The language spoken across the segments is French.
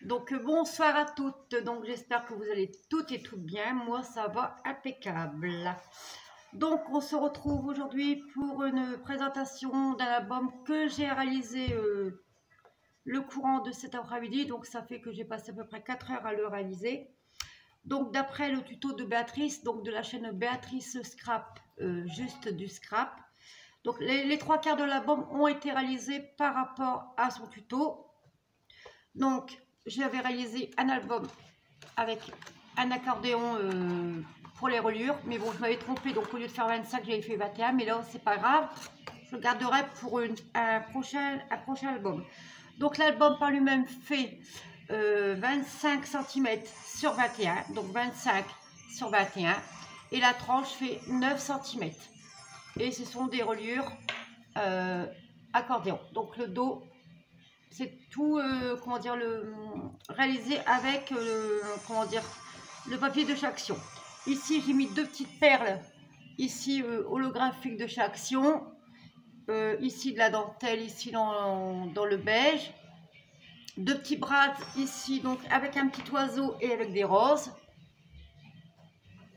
Donc bonsoir à toutes, donc j'espère que vous allez toutes et toutes bien, moi ça va impeccable. Donc on se retrouve aujourd'hui pour une présentation d'un album que j'ai réalisé le courant de cet après-midi, donc ça fait que j'ai passé à peu près 4 heures à le réaliser. Donc d'après le tuto de Béatrice, donc de la chaîne Béatrice Scrap, juste du scrap. Donc les 3/4 de l'album ont été réalisés par rapport à son tuto. Donc j'avais réalisé un album avec un accordéon pour les reliures, mais bon je m'avais trompée, donc au lieu de faire 25 j'avais fait 21, mais là c'est pas grave, je le garderai pour un prochain album. Donc l'album par lui-même fait 25 cm sur 21, donc 25 sur 21, et la tranche fait 9 cm, et ce sont des reliures accordéon. Donc le dos, c'est tout comment dire, réalisé avec comment dire, le papier de chaque action. Ici j'ai mis 2 petites perles ici holographiques de chaque action, ici de la dentelle ici dans le beige, 2 petits bras ici donc avec un petit oiseau et avec des roses.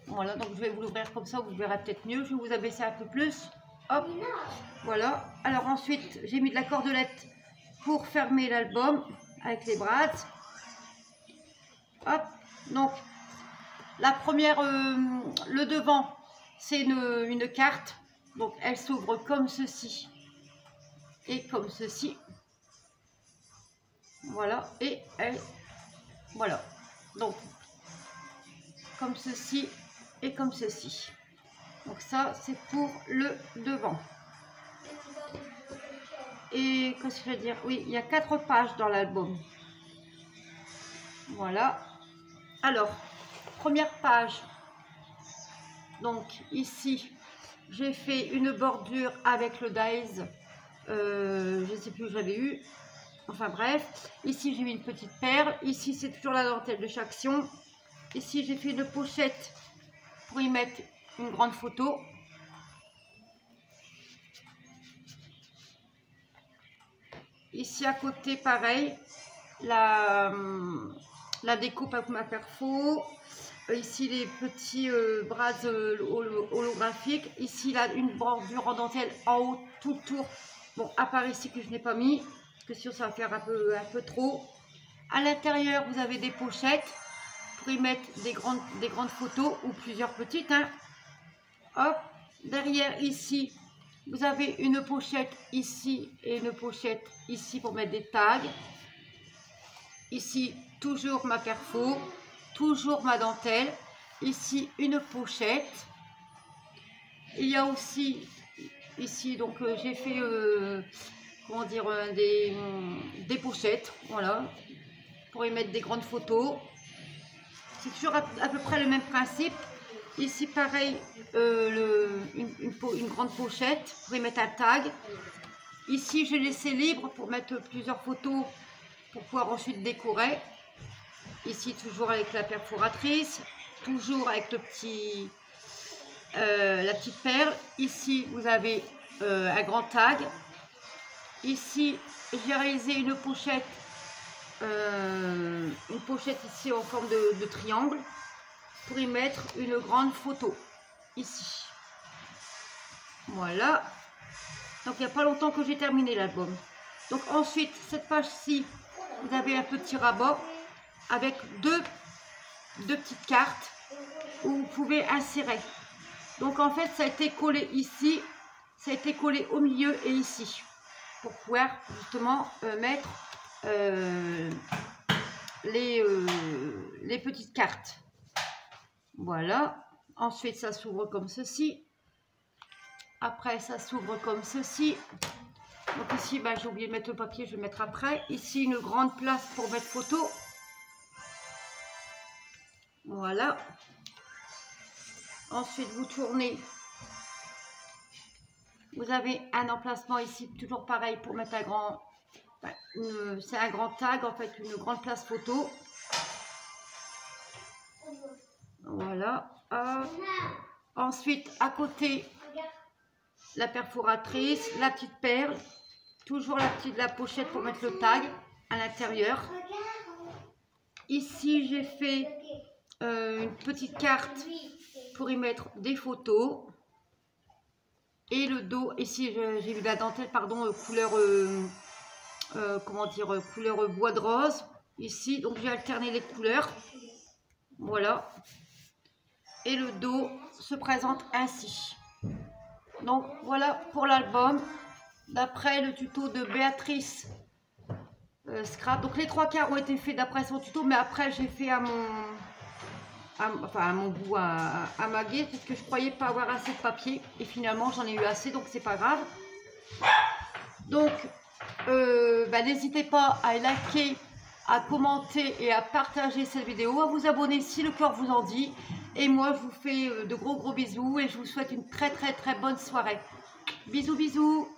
Voilà, donc je vais vous l'ouvrir comme ça, vous verrez peut-être mieux. Je vais vous abaisser un peu plus. Hop, voilà. Alors ensuite j'ai mis de la cordelette pour fermer l'album avec les bras. Hop, donc la première, le devant, c'est une carte, donc elle s'ouvre comme ceci et comme ceci. Voilà, et elle, voilà, donc comme ceci et comme ceci. Donc ça c'est pour le devant. Et qu'est-ce que je veux dire, oui, il y a 4 pages dans l'album. Voilà. Alors, première page, donc ici j'ai fait une bordure avec le dies, je ne sais plus où j'avais eu, enfin bref. Ici j'ai mis une petite perle, ici c'est toujours la dentelle de chaque action. Ici j'ai fait une pochette pour y mettre une grande photo. Ici à côté pareil, la découpe avec ma perfo. Ici les petits bras holographiques. Ici là une bordure en dentelle en haut tout le tour. Bon, à part ici que je n'ai pas mis, parce que sinon ça va faire un peu trop. À l'intérieur vous avez des pochettes pour y mettre des grandes photos ou plusieurs petites, hein. Hop, derrière ici vous avez une pochette ici et une pochette ici pour mettre des tags. Ici toujours ma perfo, toujours ma dentelle. Ici une pochette. Il y a aussi ici, donc j'ai fait comment dire, des pochettes, voilà, pour y mettre des grandes photos. C'est toujours à peu près le même principe. Ici pareil, une grande pochette pour y mettre un tag. Ici j'ai laissé libre pour mettre plusieurs photos pour pouvoir ensuite décorer. Ici toujours avec la perforatrice, toujours avec le petit, la petite perle. Ici vous avez un grand tag. Ici j'ai réalisé une pochette ici en forme de triangle pour y mettre une grande photo ici. Voilà, donc il n'y a pas longtemps que j'ai terminé l'album. Donc ensuite cette page-ci, vous avez un petit rabat avec deux petites cartes où vous pouvez insérer. Donc en fait ça a été collé ici, ça a été collé au milieu et ici pour pouvoir justement mettre les petites cartes. Voilà, ensuite ça s'ouvre comme ceci, après ça s'ouvre comme ceci. Donc ici ben, j'ai oublié de mettre le papier, je vais le mettre après. Ici une grande place pour mettre photo. Voilà. Ensuite vous tournez, vous avez un emplacement ici, toujours pareil pour mettre un grand, c'est un grand tag en fait, une grande place photo. Voilà. Ensuite à côté la perforatrice, la petite perle, toujours la pochette pour mettre le tag à l'intérieur. Ici, j'ai fait une petite carte pour y mettre des photos. Et le dos, ici, j'ai eu la dentelle, pardon, couleur, comment dire, couleur bois de rose. Ici, donc j'ai alterné les couleurs. Voilà. Et le dos se présente ainsi. Donc voilà pour l'album. D'après le tuto de Béatrice Scrap. Donc les 3/4 ont été faits d'après son tuto, mais après j'ai fait à mon goût, à ma guise, parce que je croyais pas avoir assez de papier. Et finalement j'en ai eu assez, donc c'est pas grave. Donc n'hésitez pas à liker, à commenter et à partager cette vidéo, à vous abonner si le cœur vous en dit. Et moi je vous fais de gros bisous et je vous souhaite une très bonne soirée. Bisous bisous.